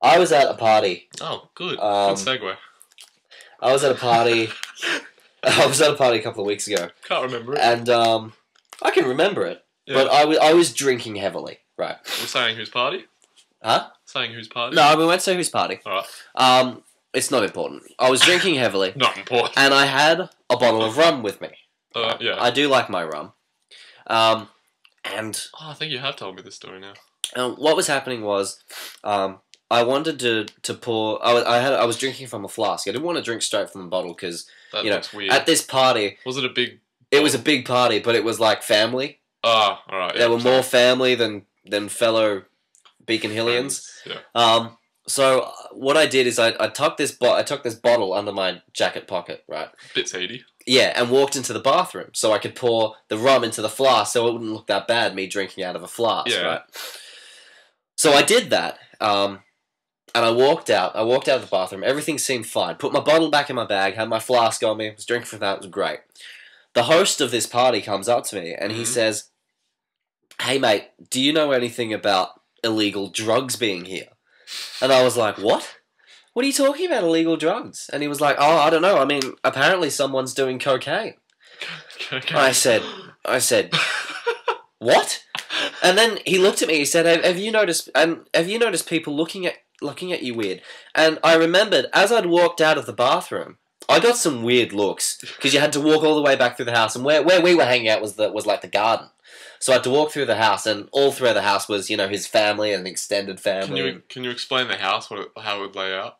I was at a party. Oh, good. Good segue. I was at a party. I was at a party a couple of weeks ago. Can't remember it. And I can remember it. Yeah. But I was drinking heavily, right? We're saying whose party? Huh? Saying whose party? No, we won't say whose party. Alright. It's not important. I was drinking heavily. Not important. And I had a bottle of rum with me. Yeah. I do like my rum. And... I think you have told me this story now. What was happening was... I wanted to pour... I was drinking from a flask. I didn't want to drink straight from the bottle because, looks weird. At this party... Was it a big... It was a big party, but it was like family. Ah, alright. There were more family than fellow Beacon Hillians. Yeah. So what I did is I took this bottle under my jacket pocket, right? Bit seedy. Yeah, and walked into the bathroom so I could pour the rum into the flask so it wouldn't look that bad, me drinking out of a flask, right? So I did that, and I walked out. I walked out of the bathroom. Everything seemed fine. Put my bottle back in my bag, had my flask on me, was drinking from that. It was great. The host of this party comes up to me, and he says, "Hey, mate, do you know anything about illegal drugs being here?" And I was like, "What? What are you talking about, illegal drugs?" And he was like, "Oh, I don't know. I mean, apparently someone's doing cocaine." I said, "What?" And then he looked at me. He said, "Have you noticed people looking at you weird?" And I remembered as I'd walked out of the bathroom, I got some weird looks because you had to walk all the way back through the house, and where we were hanging out was like the garden. So I had to walk through the house, and all through the house was, his family and extended family. Can you explain the house, how it would lay out?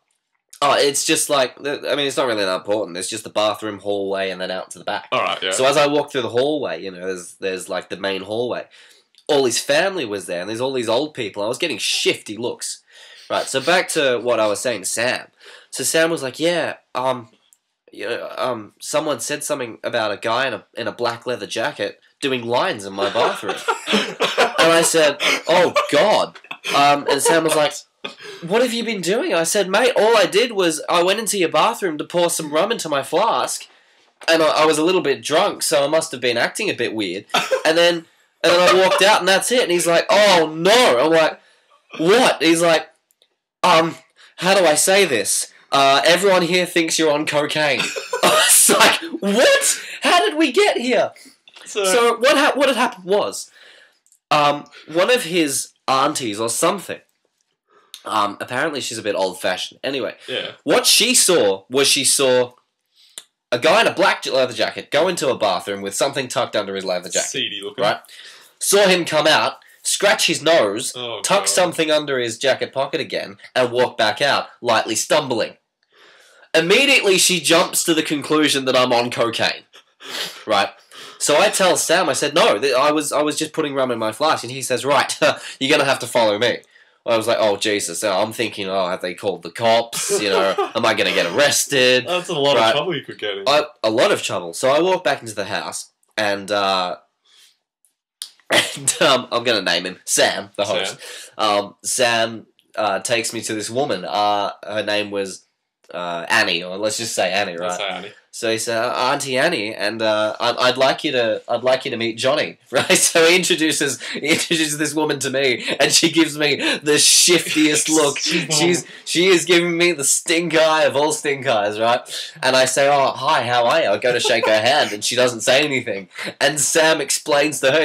Oh, it's just like, I mean, it's not really that important. It's just the bathroom, hallway, and then out to the back. All right, yeah. So as I walked through the hallway, there's like the main hallway. All his family was there, and there's all these old people. I was getting shifty looks. Right, so back to what I was saying to Sam. So Sam was like, yeah, someone said something about a guy in a black leather jacket doing lines in my bathroom. And I said, "Oh, God." And Sam was like, "What have you been doing?" I said, "Mate, all I did was I went into your bathroom to pour some rum into my flask, and I was a little bit drunk, so I must have been acting a bit weird. And then I walked out, and that's it." And he's like, "Oh, no." I'm like, "What?" He's like, how do I say this? Everyone here thinks you're on cocaine." I was like, "What? How did we get here?" So what had happened was, one of his aunties or something, apparently she's a bit old-fashioned. Anyway, what she saw was a guy in a black leather jacket go into a bathroom with something tucked under his leather jacket. Seedy looking. Right? Saw him come out, scratch his nose, tuck something under his jacket pocket again, and walk back out, lightly stumbling. Immediately she jumps to the conclusion that I'm on cocaine. Right? So I tell Sam, I said, "No, I was just putting rum in my flask." And he says, "Right, you're going to have to follow me." I was like, "Oh, Jesus." I'm thinking, have they called the cops? Am I going to get arrested? That's a lot of trouble you could get in. A lot of trouble. So I walk back into the house, and I'm going to name him Sam, the host. Sam takes me to this woman. Her name was Annie, or let's just say Annie, right? Let's say Annie. So he said, "Auntie Annie, and I'd like you to meet Johnny," right? So he introduces this woman to me, and she gives me the shiftiest look. She is giving me the stink eye of all stink eyes, right? And I say, "Oh, hi, how are you?" I go to shake her hand, and she doesn't say anything. And Sam explains to her.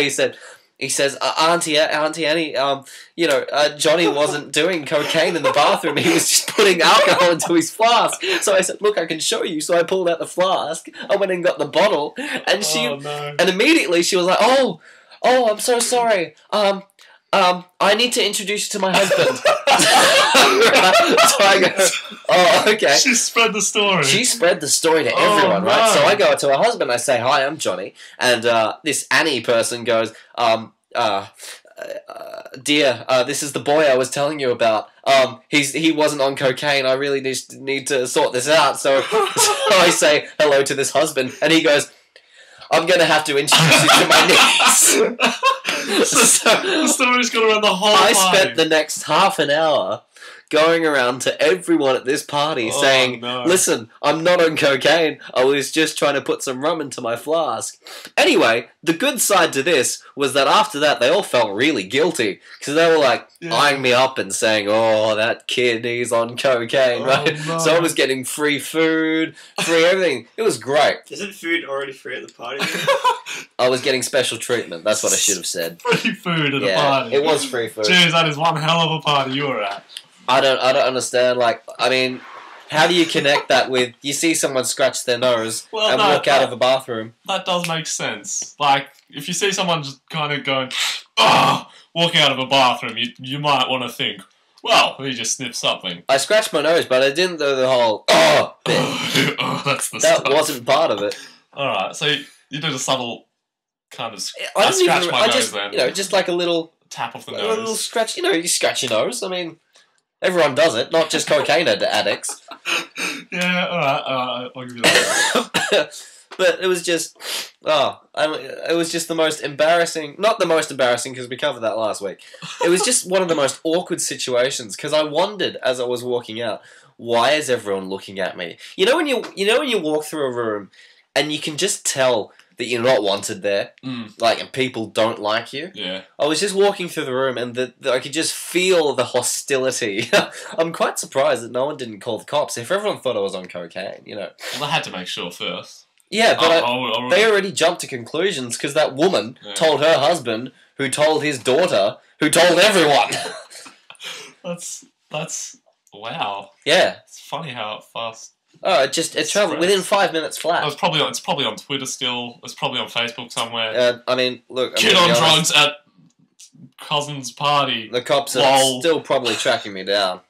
He says, Auntie Annie, Johnny wasn't doing cocaine in the bathroom. He was just putting alcohol into his flask." So I said, "Look, I can show you." So I pulled out the flask. I went and got the bottle, and and immediately she was like, "Oh, I'm so sorry. I need to introduce you to my husband." So I go, "Oh, okay." She spread the story. She spread the story to everyone, right? So I go to her husband, I say, "Hi, I'm Johnny." And this Annie person goes, "Dear, this is the boy I was telling you about. He wasn't on cocaine. I really need to sort this out." So I say hello to this husband, and he goes, "I'm going to have to introduce you to my niece." So the story's gone around the whole I party. spent the next half an hour going around to everyone at this party saying, no. listen, I'm not on cocaine. I was just trying to put some rum into my flask. Anyway, the good side to this was that after that, they all felt really guilty. Because they were like eyeing me up and saying, oh, that kid, he's on cocaine, right? No. So I was getting free food, free everything. It was great. Isn't food already free at the party? I was getting special treatment. That's what I should have said. Free food at a party. It was free food. Jeez, that is one hell of a party you were at. I don't understand. Like, I mean, how do you connect that with you see someone scratch their nose and walk out of a bathroom? That does make sense. Like, if you see someone just kind of going, walking out of a bathroom, you might want to think, well, he just sniffed something. I scratched my nose, but I didn't do the whole bit. That's the That stuff. wasn't part of it. All right, so you did a subtle kind of I scratch my nose then. just like a little Tap off the a little nose. scratch. You scratch your nose. I mean, everyone does it, not just cocaine addicts. Yeah, all right, I'll give you that. But it was just, it was just the most embarrassing. Not the most embarrassing because we covered that last week. It was just one of the most awkward situations because I wondered as I was walking out, why is everyone looking at me? You know when you walk through a room and you can just tell that you're not wanted there, like, and people don't like you. Yeah. I was just walking through the room and I could just feel the hostility. I'm quite surprised that no one didn't call the cops. If everyone thought I was on cocaine, Well, they had to make sure first. Yeah, but I'll they already jumped to conclusions because that woman told her husband, who told his daughter, who told everyone. That's wow. Yeah. It's funny how fast. Oh, it traveled within 5 minutes flat. It's probably on Twitter still. It's probably on Facebook somewhere. I mean, look. Kid on drugs at cousin's party. The cops are still probably tracking me down.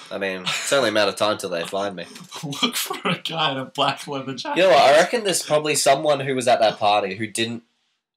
I mean, it's only a matter of time till they find me. Look for a guy in a black leather jacket. You know what? I reckon there's probably someone who was at that party who didn't.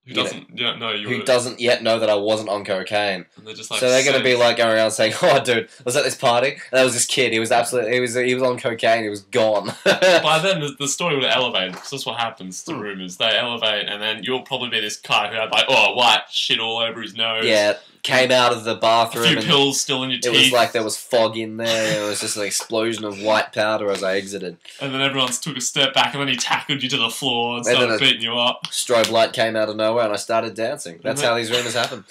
Who doesn't yet know that I wasn't on cocaine. And they're just like, so they're going to be like going around saying, "Oh, dude, I was at this party, and there was this kid. He was on cocaine. He was gone." By then, the story would have elevated because that's what happens to rumours. They elevate, and then you'll probably be this guy who had white shit all over his nose. Yeah, came out of the bathroom. A few pills still in your teeth. It was like there was fog in there. It was just an explosion of white powder as I exited. And then everyone's took a step back, and then he tackled you to the floor and started beating you up. Strobe light came out of nowhere, and I started dancing. That's how these rumours happen.